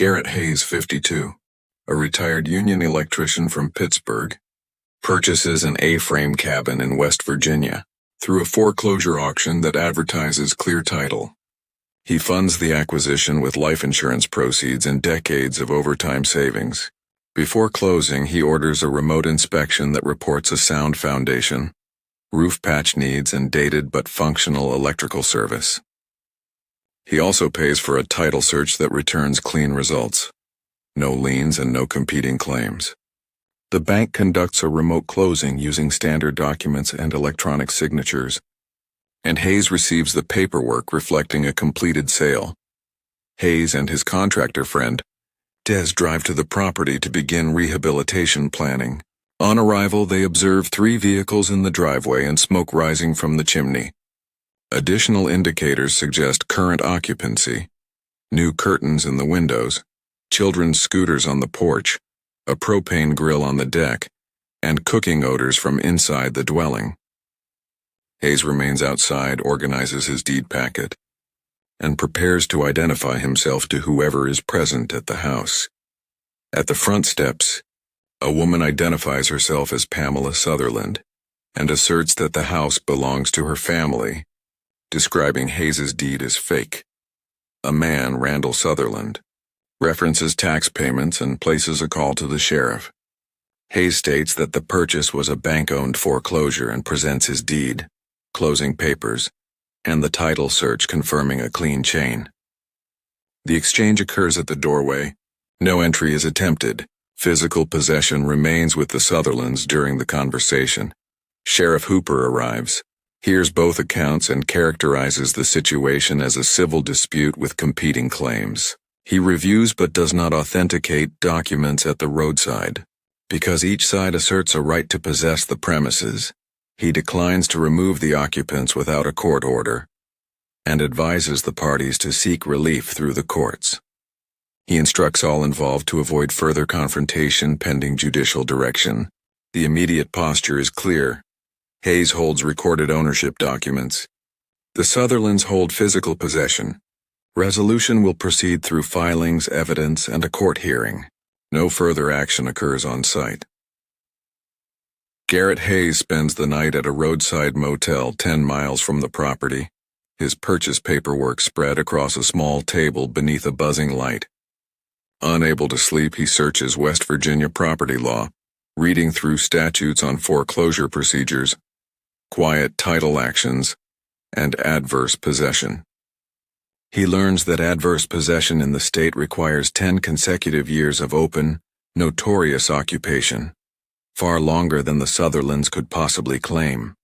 Garrett Hayes, 52, a retired union electrician from Pittsburgh, purchases an A-frame cabin in West Virginia through a foreclosure auction that advertises clear title. He funds the acquisition with life insurance proceeds and decades of overtime savings. Before closing, he orders a remote inspection that reports a sound foundation, roof patch needs, and dated but functional electrical service. He also pays for a title search that returns clean results. No liens and no competing claims. The bank conducts a remote closing using standard documents and electronic signatures, and Hayes receives the paperwork reflecting a completed sale. Hayes and his contractor friend, Des, drive to the property to begin rehabilitation planning. On arrival, they observe 3 vehicles in the driveway and smoke rising from the chimney. Additional indicators suggest current occupancy: new curtains in the windows, children's scooters on the porch, a propane grill on the deck, and cooking odors from inside the dwelling. Hayes remains outside, organizes his deed packet, and prepares to identify himself to whoever is present at the house. At the front steps, a woman identifies herself as Pamela Sutherland and asserts that the house belongs to her family, describing Hayes's deed as fake. A man, Randall Sutherland, references tax payments and places a call to the sheriff. Hayes states that the purchase was a bank-owned foreclosure and presents his deed, closing papers, and the title search confirming a clean chain. The exchange occurs at the doorway. No entry is attempted. Physical possession remains with the Sutherlands during the conversation. Sheriff Hooper arrives, hears both accounts, and characterizes the situation as a civil dispute with competing claims. He reviews but does not authenticate documents at the roadside. Because each side asserts a right to possess the premises, he declines to remove the occupants without a court order, and advises the parties to seek relief through the courts. He instructs all involved to avoid further confrontation pending judicial direction. The immediate posture is clear. Hayes holds recorded ownership documents. The Sutherlands hold physical possession. Resolution will proceed through filings, evidence, and a court hearing. No further action occurs on site. Garrett Hayes spends the night at a roadside motel 10 miles from the property, his purchase paperwork spread across a small table beneath a buzzing light. Unable to sleep, he searches West Virginia property law, reading through statutes on foreclosure procedures, quiet title actions, and adverse possession. He learns that adverse possession in the state requires 10 consecutive years of open, notorious occupation, far longer than the Sutherlands could possibly claim.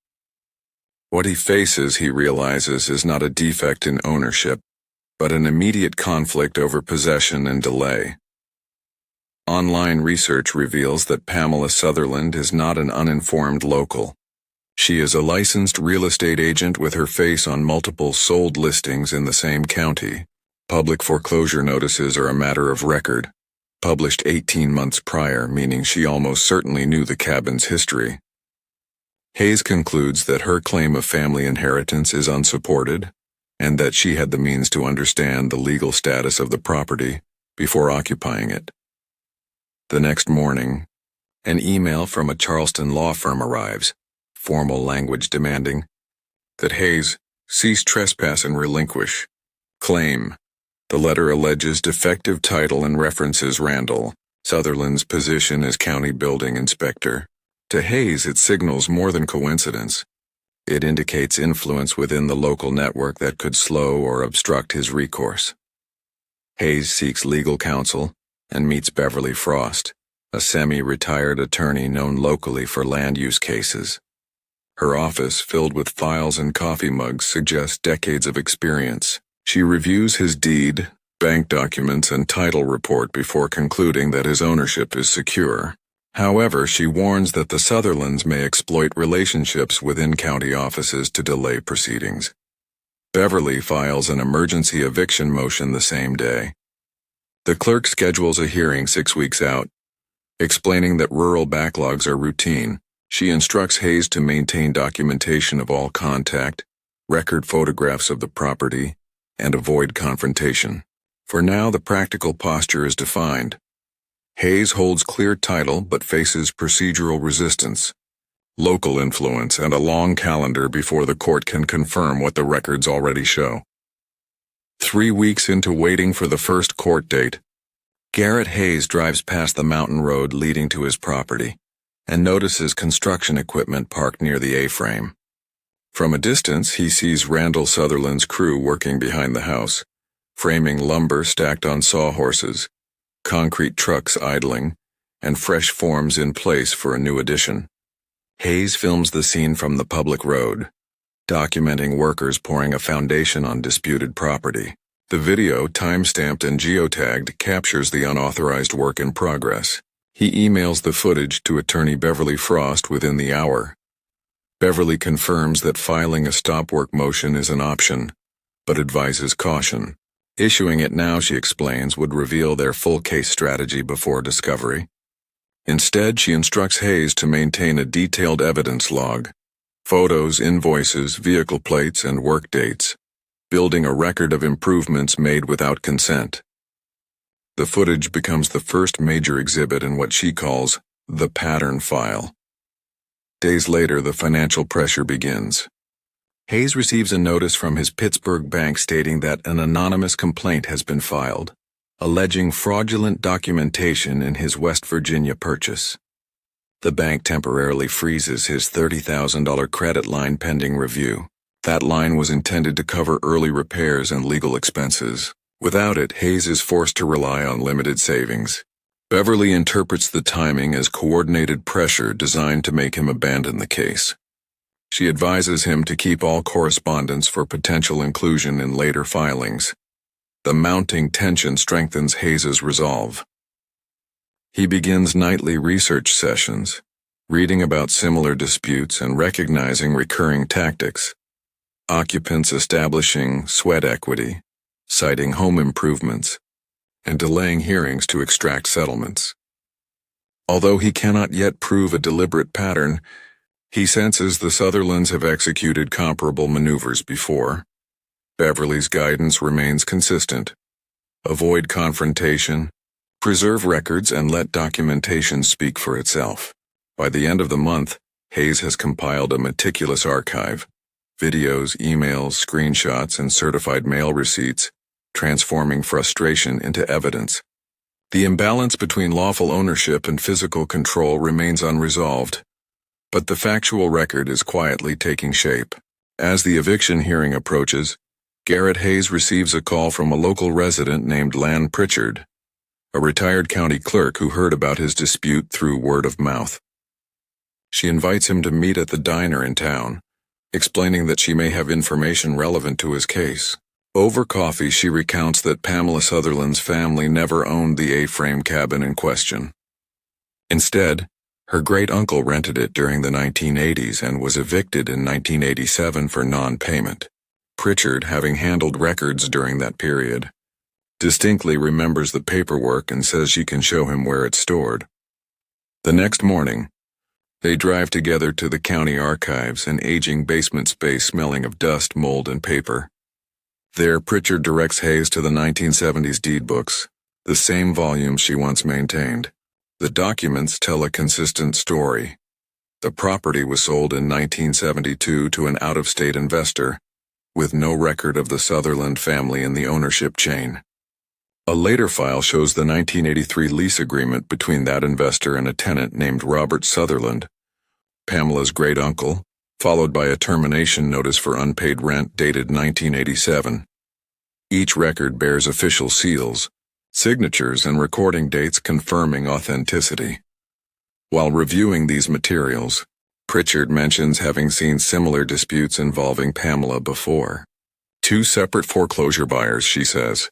What he faces, he realizes, is not a defect in ownership, but an immediate conflict over possession and delay. Online research reveals that Pamela Sutherland is not an uninformed local. She is a licensed real estate agent with her face on multiple sold listings in the same county. Public foreclosure notices are a matter of record, published 18 months prior, meaning she almost certainly knew the cabin's history. Hayes concludes that her claim of family inheritance is unsupported, and that she had the means to understand the legal status of the property before occupying it. The next morning, an email from a Charleston law firm arrives, formal language demanding that Hayes cease trespass and relinquish claim. The letter alleges defective title and references Randall Sutherland's position as county building inspector. To Hayes, it signals more than coincidence. It indicates influence within the local network that could slow or obstruct his recourse. Hayes seeks legal counsel and meets Beverly Frost, a semi-retired attorney known locally for land use cases. Her office, filled with files and coffee mugs, suggests decades of experience. She reviews his deed, bank documents, and title report before concluding that his ownership is secure. However, she warns that the Sutherlands may exploit relationships within county offices to delay proceedings. Beverly files an emergency eviction motion the same day. The clerk schedules a hearing 6 weeks out, explaining that rural backlogs are routine. She instructs Hayes to maintain documentation of all contact, record photographs of the property, and avoid confrontation. For now, the practical posture is defined. Hayes holds clear title but faces procedural resistance, local influence, and a long calendar before the court can confirm what the records already show. 3 weeks into waiting for the first court date, Garrett Hayes drives past the mountain road leading to his property and notices construction equipment parked near the A-frame. From a distance, he sees Randall Sutherland's crew working behind the house, framing lumber stacked on sawhorses, concrete trucks idling, and fresh forms in place for a new addition. Hayes films the scene from the public road, documenting workers pouring a foundation on disputed property. The video, time-stamped and geotagged, captures the unauthorized work in progress. He emails the footage to attorney Beverly Frost within the hour. Beverly confirms that filing a stop work motion is an option, but advises caution. Issuing it now, she explains, would reveal their full case strategy before discovery. Instead, she instructs Hayes to maintain a detailed evidence log, photos, invoices, vehicle plates, and work dates, building a record of improvements made without consent. The footage becomes the first major exhibit in what she calls the pattern file. Days later, the financial pressure begins. Hayes receives a notice from his Pittsburgh bank stating that an anonymous complaint has been filed, alleging fraudulent documentation in his West Virginia purchase. The bank temporarily freezes his $30,000 credit line pending review. That line was intended to cover early repairs and legal expenses. Without it, Hayes is forced to rely on limited savings. Beverly interprets the timing as coordinated pressure designed to make him abandon the case. She advises him to keep all correspondence for potential inclusion in later filings. The mounting tension strengthens Hayes's resolve. He begins nightly research sessions, reading about similar disputes and recognizing recurring tactics. Occupants establishing sweat equity, citing home improvements, and delaying hearings to extract settlements. Although he cannot yet prove a deliberate pattern, he senses the Sutherlands have executed comparable maneuvers before. Beverly's guidance remains consistent. Avoid confrontation, preserve records, and let documentation speak for itself. By the end of the month, Hayes has compiled a meticulous archive. Videos, emails, screenshots, and certified mail receipts, transforming frustration into evidence. The imbalance between lawful ownership and physical control remains unresolved, but the factual record is quietly taking shape. As the eviction hearing approaches, Garrett Hayes receives a call from a local resident named Lan Pritchard, a retired county clerk who heard about his dispute through word of mouth. She invites him to meet at the diner in town, explaining that she may have information relevant to his case. Over coffee, she recounts that Pamela Sutherland's family never owned the A-frame cabin in question. Instead, her great-uncle rented it during the 1980s and was evicted in 1987 for non-payment. Pritchard, having handled records during that period, distinctly remembers the paperwork and says she can show him where it's stored. The next morning, they drive together to the county archives, an aging basement space smelling of dust, mold, and paper. There, Pritchard directs Hayes to the 1970s deed books, the same volumes she once maintained. The documents tell a consistent story. The property was sold in 1972 to an out-of-state investor, with no record of the Sutherland family in the ownership chain. A later file shows the 1983 lease agreement between that investor and a tenant named Robert Sutherland, Pamela's great-uncle, followed by a termination notice for unpaid rent dated 1987. Each record bears official seals, signatures, and recording dates confirming authenticity. While reviewing these materials, Pritchard mentions having seen similar disputes involving Pamela before. 2 separate foreclosure buyers, she says,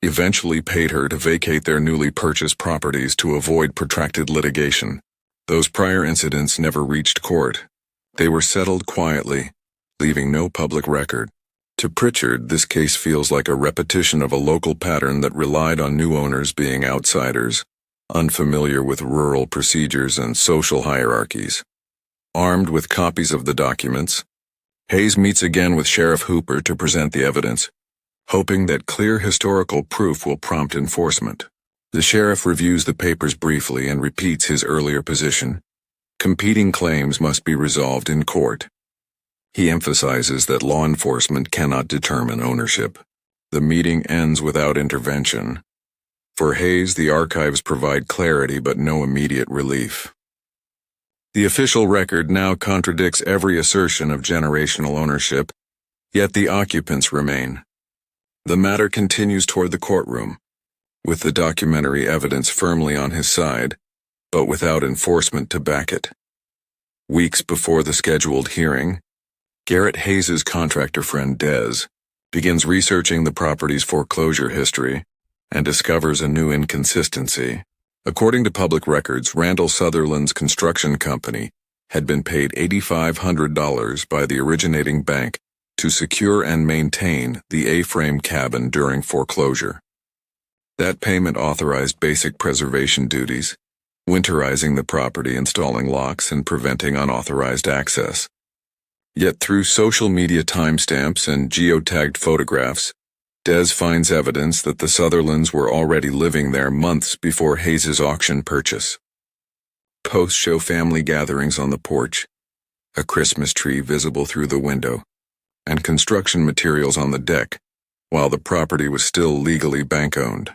eventually paid her to vacate their newly purchased properties to avoid protracted litigation. Those prior incidents never reached court. They were settled quietly, leaving no public record. To Pritchard, this case feels like a repetition of a local pattern that relied on new owners being outsiders, unfamiliar with rural procedures and social hierarchies. Armed with copies of the documents, Hayes meets again with Sheriff Hooper to present the evidence. hoping that clear historical proof will prompt enforcement. The sheriff reviews the papers briefly and repeats his earlier position. Competing claims must be resolved in court. He emphasizes that law enforcement cannot determine ownership. The meeting ends without intervention. For Hayes, the archives provide clarity but no immediate relief. The official record now contradicts every assertion of generational ownership, yet the occupants remain. The matter continues toward the courtroom, with the documentary evidence firmly on his side, but without enforcement to back it. Weeks before the scheduled hearing, Garrett Hayes' contractor friend Des begins researching the property's foreclosure history and discovers a new inconsistency. According to public records, Randall Sutherland's construction company had been paid $8,500 by the originating bank to secure and maintain the A-frame cabin during foreclosure. That payment authorized basic preservation duties, winterizing the property, installing locks, and preventing unauthorized access. Yet through social media timestamps and geotagged photographs, Des finds evidence that the Sutherlands were already living there months before Hayes' auction purchase. Posts show family gatherings on the porch, a Christmas tree visible through the window, and construction materials on the deck, while the property was still legally bank-owned.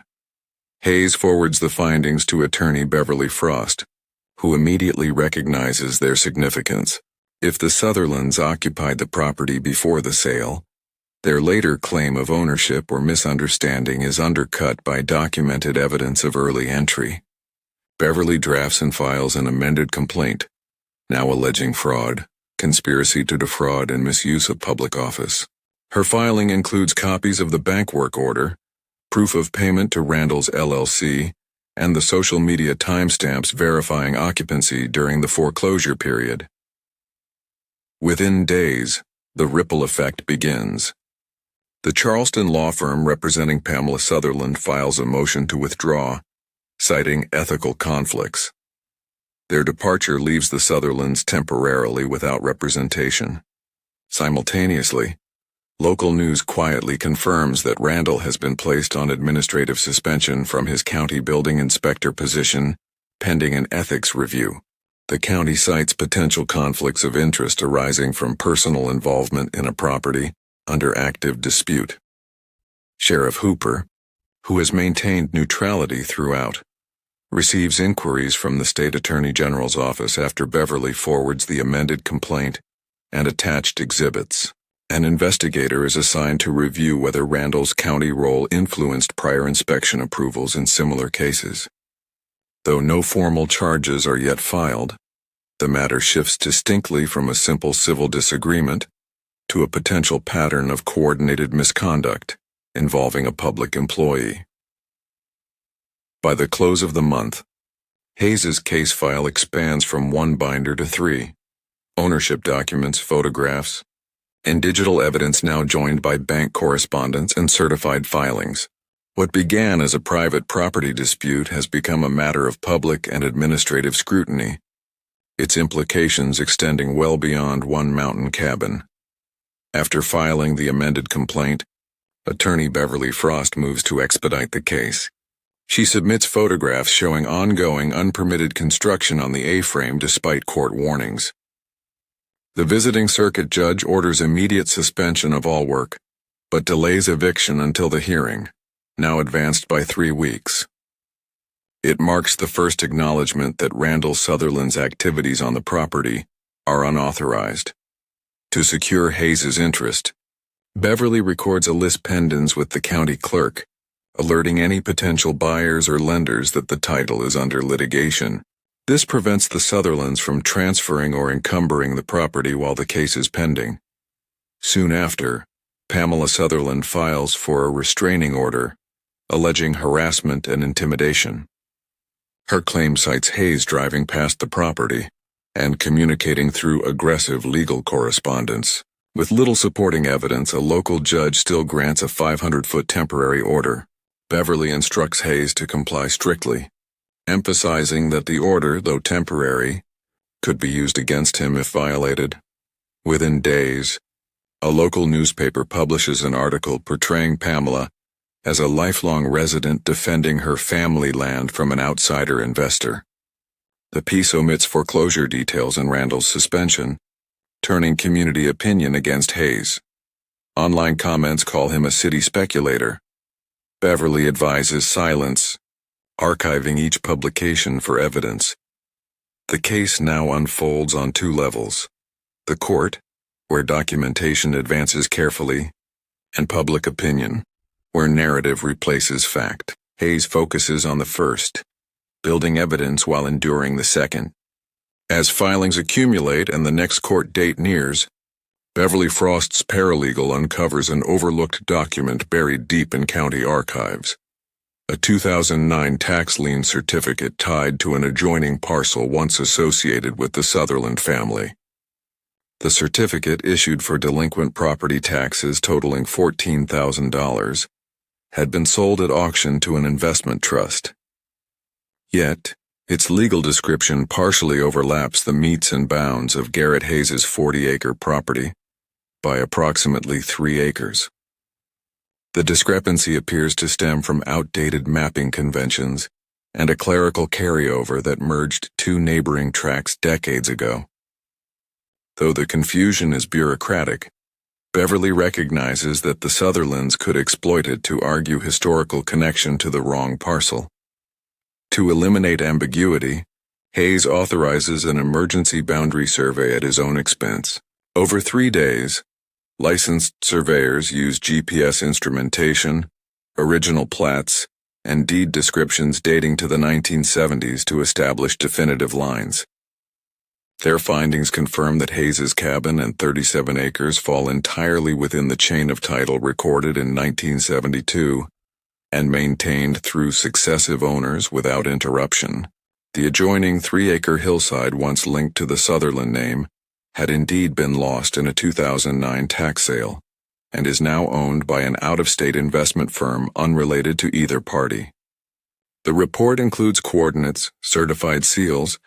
Hayes forwards the findings to attorney Beverly Frost, who immediately recognizes their significance. If the Sutherlands occupied the property before the sale, their later claim of ownership or misunderstanding is undercut by documented evidence of early entry. Beverly drafts and files an amended complaint, now alleging fraud, conspiracy to defraud, and misuse of public office. Her filing includes copies of the bank work order, proof of payment to Randall's LLC, and the social media timestamps verifying occupancy during the foreclosure period. Within days, the ripple effect begins. The Charleston law firm representing Pamela Sutherland files a motion to withdraw, citing ethical conflicts. Their departure leaves the Sutherlands temporarily without representation. Simultaneously, local news quietly confirms that Randall has been placed on administrative suspension from his county building inspector position, pending an ethics review. The county cites potential conflicts of interest arising from personal involvement in a property under active dispute. Sheriff Hooper, who has maintained neutrality throughout, receives inquiries from the state attorney general's office after Beverly forwards the amended complaint and attached exhibits. An investigator is assigned to review whether Randall's county role influenced prior inspection approvals in similar cases. Though no formal charges are yet filed, the matter shifts distinctly from a simple civil disagreement to a potential pattern of coordinated misconduct involving a public employee. By the close of the month, Hayes' case file expands from one binder to 3. Ownership documents, photographs, and digital evidence now joined by bank correspondence and certified filings. What began as a private property dispute has become a matter of public and administrative scrutiny, its implications extending well beyond one mountain cabin. After filing the amended complaint, attorney Beverly Frost moves to expedite the case. She submits photographs showing ongoing unpermitted construction on the A-frame despite court warnings. The visiting circuit judge orders immediate suspension of all work, but delays eviction until the hearing, now advanced by 3 weeks. It marks the first acknowledgement that Randall Sutherland's activities on the property are unauthorized. To secure Hayes' interest, Beverly records a lis pendens with the county clerk, alerting any potential buyers or lenders that the title is under litigation. This prevents the Sutherlands from transferring or encumbering the property while the case is pending. Soon after, Pamela Sutherland files for a restraining order, alleging harassment and intimidation. Her claim cites Hayes driving past the property and communicating through aggressive legal correspondence. With little supporting evidence, a local judge still grants a 500-foot temporary order. Beverly instructs Hayes to comply strictly, emphasizing that the order, though temporary, could be used against him if violated. Within days, A local newspaper publishes an article portraying Pamela as a lifelong resident defending her family land from an outsider investor. The piece omits foreclosure details and Randall's suspension, turning community opinion against Hayes. Online comments call him a city speculator. Beverly advises silence, archiving each publication for evidence. The case now unfolds on two levels: the court, where documentation advances carefully, and public opinion, where narrative replaces fact. Hayes focuses on the first, building evidence while enduring the second. As filings accumulate and the next court date nears, Beverly Frost's paralegal uncovers an overlooked document buried deep in county archives. A 2009 tax lien certificate tied to an adjoining parcel once associated with the Sutherland family. The certificate, issued for delinquent property taxes totaling $14,000, had been sold at auction to an investment trust. Yet, its legal description partially overlaps the metes and bounds of Garrett Hayes' 40-acre property by approximately 3 acres. The discrepancy appears to stem from outdated mapping conventions and a clerical carryover that merged two neighboring tracts decades ago. Though the confusion is bureaucratic, Beverly recognizes that the Sutherlands could exploit it to argue historical connection to the wrong parcel. To eliminate ambiguity, Hayes authorizes an emergency boundary survey at his own expense. Over 3 days, licensed surveyors use GPS instrumentation, original plats, and deed descriptions dating to the 1970s to establish definitive lines. Their findings confirm that Hayes' cabin and 37 acres fall entirely within the chain of title recorded in 1972 and maintained through successive owners without interruption. The adjoining 3-acre hillside, once linked to the Sutherland name, had indeed been lost in a 2009 tax sale, and is now owned by an out-of-state investment firm unrelated to either party. The report includes coordinates, certified seals,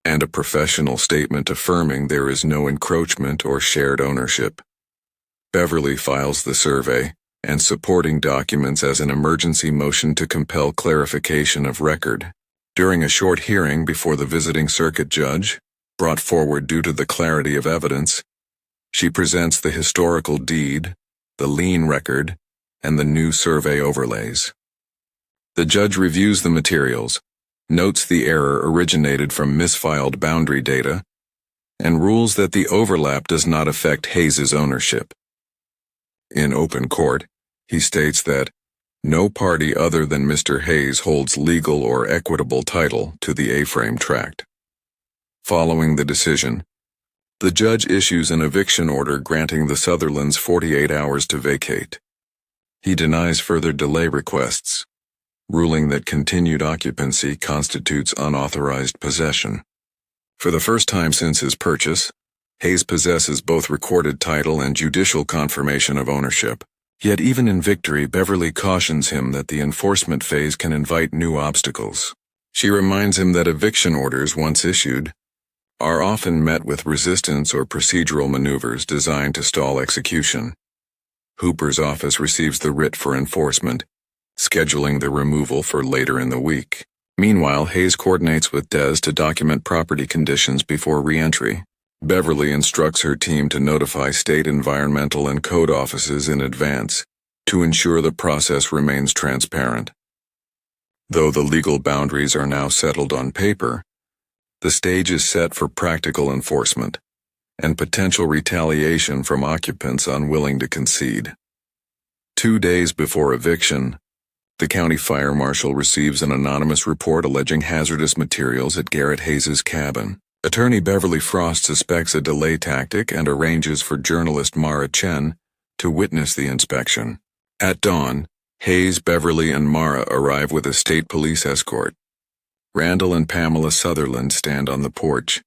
and a professional statement affirming there is no encroachment or shared ownership. Beverly files the survey and supporting documents as an emergency motion to compel clarification of record. During a short hearing before the visiting circuit judge, brought forward due to the clarity of evidence, she presents the historical deed, the lien record, and the new survey overlays. The judge reviews the materials, notes the error originated from misfiled boundary data, and rules that the overlap does not affect Hayes' ownership. In open court, he states that no party other than Mr. Hayes holds legal or equitable title to the A-frame tract. Following the decision, the judge issues an eviction order granting the Sutherlands 48 hours to vacate. He denies further delay requests, ruling that continued occupancy constitutes unauthorized possession. For the first time since his purchase, Hayes possesses both recorded title and judicial confirmation of ownership. Yet even in victory, Beverly cautions him that the enforcement phase can invite new obstacles. She reminds him that eviction orders, once issued, are often met with resistance or procedural maneuvers designed to stall execution. Hooper's office receives the writ for enforcement, scheduling the removal for later in the week. Meanwhile, Hayes coordinates with Des to document property conditions before re-entry. Beverly instructs her team to notify state environmental and code offices in advance to ensure the process remains transparent. Though the legal boundaries are now settled on paper, the stage is set for practical enforcement and potential retaliation from occupants unwilling to concede. 2 days before eviction, the county fire marshal receives an anonymous report alleging hazardous materials at Garrett Hayes' cabin. Attorney Beverly Frost suspects a delay tactic and arranges for journalist Mara Chen to witness the inspection. At dawn, Hayes, Beverly, and Mara arrive with a state police escort. Randall and Pamela Sutherland stand on the porch,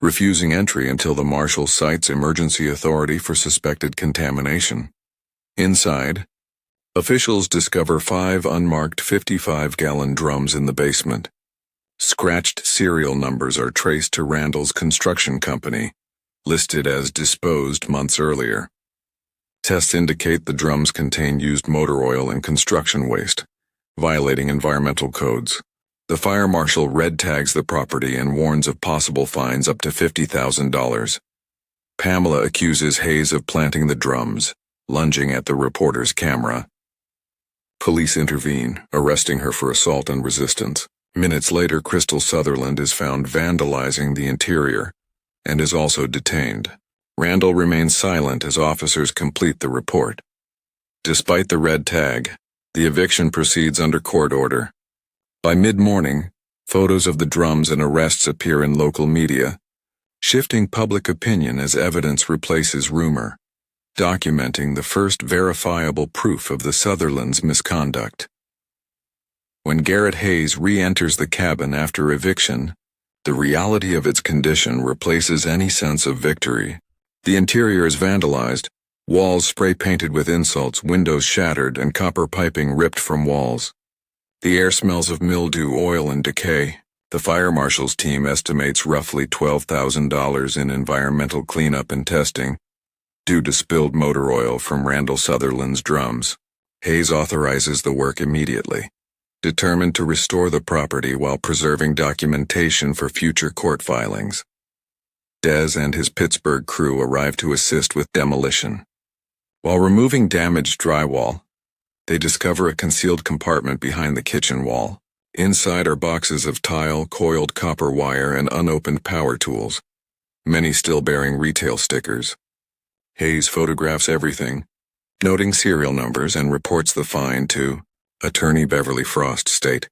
refusing entry until the marshal cites emergency authority for suspected contamination. Inside, officials discover 5 unmarked 55-gallon drums in the basement. Scratched serial numbers are traced to Randall's construction company, listed as disposed months earlier. Tests indicate the drums contain used motor oil and construction waste, violating environmental codes. The fire marshal red tags the property and warns of possible fines up to $50,000. Pamela accuses Hayes of planting the drums, lunging at the reporter's camera. Police intervene, arresting her for assault and resistance. Minutes later, Crystal Sutherland is found vandalizing the interior and is also detained. Randall remains silent as officers complete the report. Despite the red tag, the eviction proceeds under court order. By mid-morning, photos of the drums and arrests appear in local media, shifting public opinion as evidence replaces rumor, documenting the first verifiable proof of the Sutherlands' misconduct. When Garrett Hayes re-enters the cabin after eviction, the reality of its condition replaces any sense of victory. The interior is vandalized, walls spray-painted with insults, windows shattered, and copper piping ripped from walls. The air smells of mildew, oil, and decay. The fire marshal's team estimates roughly $12,000 in environmental cleanup and testing, due to spilled motor oil from Randall Sutherland's drums. Hayes authorizes the work immediately, determined to restore the property while preserving documentation for future court filings. Des and his Pittsburgh crew arrive to assist with demolition. While removing damaged drywall, they discover a concealed compartment behind the kitchen wall. Inside are boxes of tile, coiled copper wire, and unopened power tools, many still bearing retail stickers. Hayes photographs everything, noting serial numbers, and reports the find to Attorney Beverly Frost State.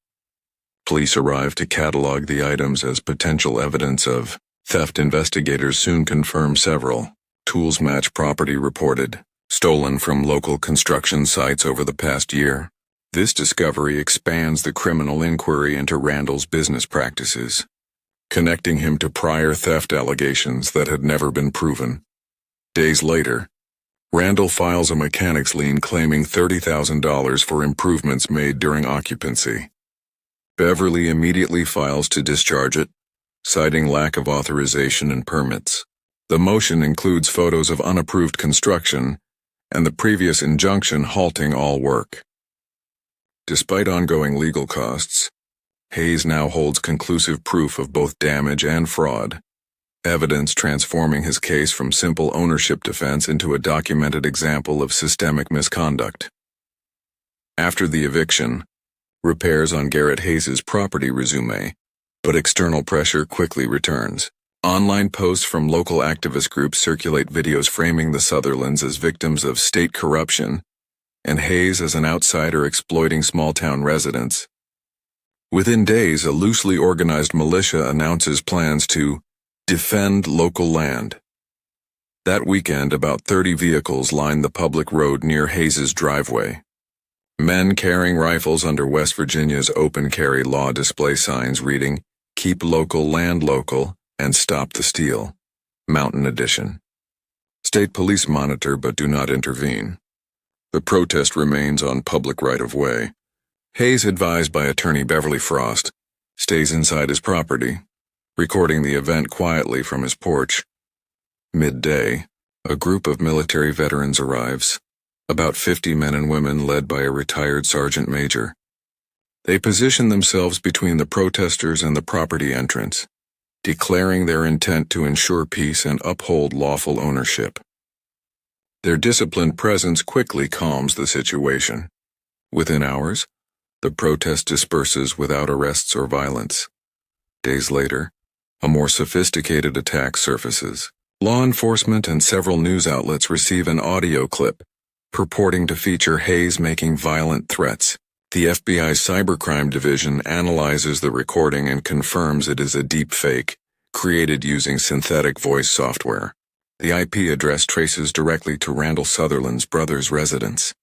Police arrive to catalog the items as potential evidence of theft. Investigators soon confirm several tools match property reported, stolen from local construction sites over the past year. This discovery expands the criminal inquiry into Randall's business practices, connecting him to prior theft allegations that had never been proven. Days later, Randall files a mechanics lien claiming $30,000 for improvements made during occupancy. Beverly immediately files to discharge it, citing lack of authorization and permits. The motion includes photos of unapproved construction and the previous injunction halting all work. Despite ongoing legal costs, Hayes now holds conclusive proof of both damage and fraud, evidence transforming his case from simple ownership defense into a documented example of systemic misconduct. After the eviction, repairs on Garrett Hayes' property resume, but external pressure quickly returns. Online posts from local activist groups circulate videos framing the Sutherlands as victims of state corruption and Hayes as an outsider exploiting small-town residents. Within days, a loosely organized militia announces plans to defend local land. That weekend, about 30 vehicles line the public road near Hayes' driveway. Men carrying rifles under West Virginia's open carry law display signs reading, "Keep local land local," and "Stop the Steal." Mountain Edition. State police monitor but do not intervene. The protest remains on public right-of-way. Hayes, advised by attorney Beverly Frost, stays inside his property, recording the event quietly from his porch. Midday, a group of military veterans arrives, about 50 men and women led by a retired sergeant major. They position themselves between the protesters and the property entrance, declaring their intent to ensure peace and uphold lawful ownership. Their disciplined presence quickly calms the situation. Within hours, the protest disperses without arrests or violence. Days later, a more sophisticated attack surfaces. Law enforcement and several news outlets receive an audio clip purporting to feature Hayes making violent threats. The FBI's Cybercrime Division analyzes the recording and confirms it is a deep fake, created using synthetic voice software. The IP address traces directly to Randall Sutherland's brother's residence.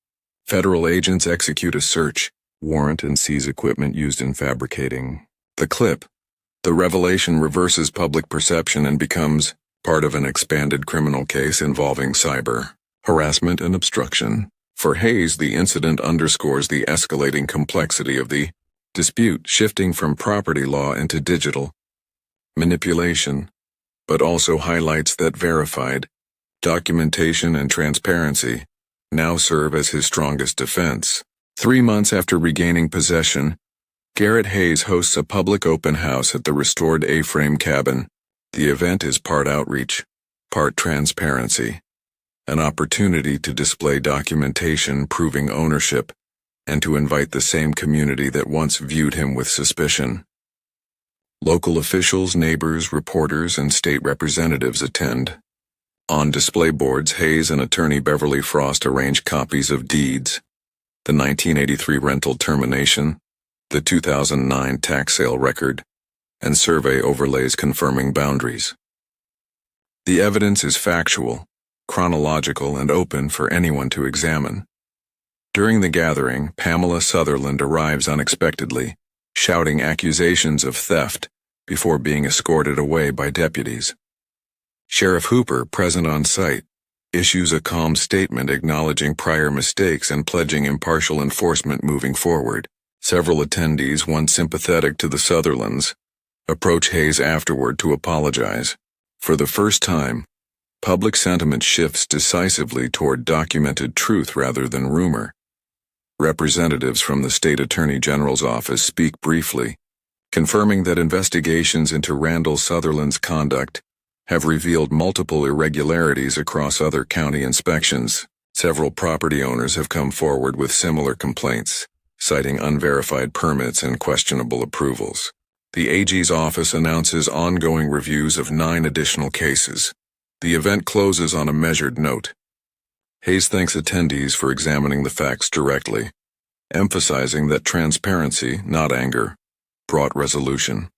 Federal agents execute a search warrant and seize equipment used in fabricating the clip. The revelation reverses public perception and becomes part of an expanded criminal case involving cyber harassment and obstruction. For Hayes, the incident underscores the escalating complexity of the dispute, shifting from property law into digital manipulation, but also highlights that verified documentation and transparency now serve as his strongest defense. 3 months after regaining possession, Garrett Hayes hosts a public open house at the restored A-frame cabin. The event is part outreach, part transparency, an opportunity to display documentation proving ownership and to invite the same community that once viewed him with suspicion. Local officials, neighbors, reporters, and state representatives attend. On display boards, Hayes and attorney Beverly Frost arrange copies of deeds, the 1983 rental termination, the 2009 tax sale record, and survey overlays confirming boundaries. The evidence is factual, chronological, and open for anyone to examine. During the gathering, Pamela Sutherland arrives unexpectedly, shouting accusations of theft before being escorted away by deputies. Sheriff Hooper, present on site, issues a calm statement acknowledging prior mistakes and pledging impartial enforcement moving forward. Several attendees, once sympathetic to the Sutherlands, approach Hayes afterward to apologize. For the first time, public sentiment shifts decisively toward documented truth rather than rumor. Representatives from the State Attorney General's office speak briefly, confirming that investigations into Randall Sutherland's conduct have revealed multiple irregularities across other county inspections. Several property owners have come forward with similar complaints, citing unverified permits and questionable approvals. The AG's office announces ongoing reviews of 9 additional cases. The event closes on a measured note. Hayes thanks attendees for examining the facts directly, emphasizing that transparency, not anger, brought resolution.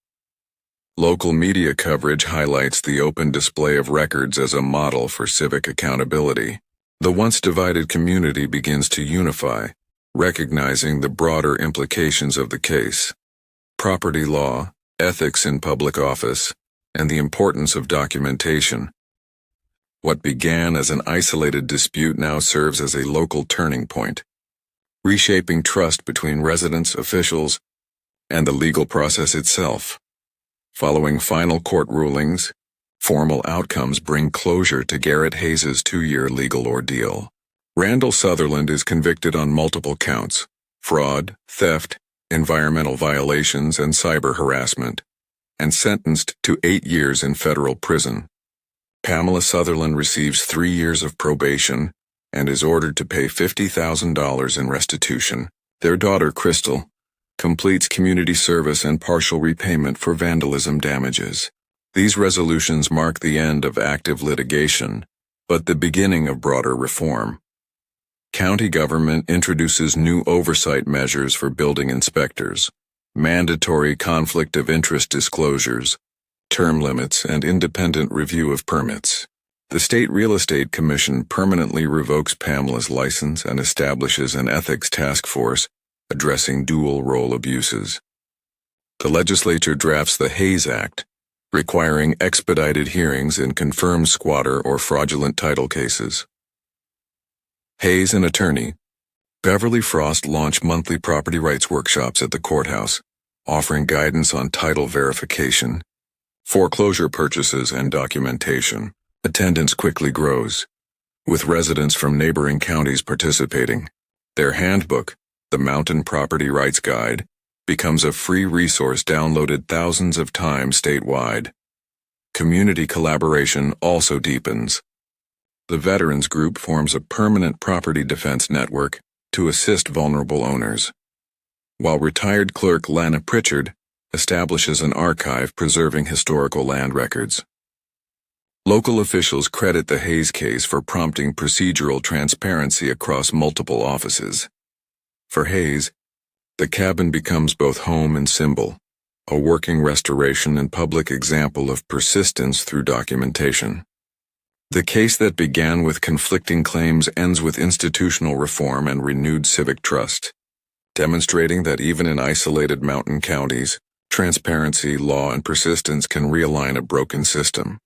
Local media coverage highlights the open display of records as a model for civic accountability. The once divided community begins to unify, recognizing the broader implications of the case. Property law, ethics in public office, and the importance of documentation. What began as an isolated dispute now serves as a local turning point, reshaping trust between residents, officials, and the legal process itself. Following final court rulings, formal outcomes bring closure to Garrett Hayes' 2-year legal ordeal. Randall Sutherland is convicted on multiple counts: fraud, theft, environmental violations, and cyber harassment, and sentenced to 8 years in federal prison. Pamela Sutherland receives 3 years of probation and is ordered to pay $50,000 in restitution. Their daughter, Crystal, completes community service and partial repayment for vandalism damages. These resolutions mark the end of active litigation, but the beginning of broader reform. County government introduces new oversight measures for building inspectors, mandatory conflict of interest disclosures, term limits, and independent review of permits. The State Real Estate Commission permanently revokes Pamela's license and establishes an ethics task force addressing dual-role abuses. The legislature drafts the Hayes Act, requiring expedited hearings in confirmed squatter or fraudulent title cases. Hayes and attorney Beverly Frost launch monthly property rights workshops at the courthouse, offering guidance on title verification, foreclosure purchases, and documentation. Attendance quickly grows, with residents from neighboring counties participating. Their handbook, the Mountain Property Rights Guide, becomes a free resource downloaded thousands of times statewide. Community collaboration also deepens. The Veterans Group forms a permanent property defense network to assist vulnerable owners, while retired clerk Lana Pritchard establishes an archive preserving historical land records. Local officials credit the Hayes case for prompting procedural transparency across multiple offices. For Hayes, the cabin becomes both home and symbol, a working restoration and public example of persistence through documentation. The case that began with conflicting claims ends with institutional reform and renewed civic trust, demonstrating that even in isolated mountain counties, transparency, law, and persistence can realign a broken system.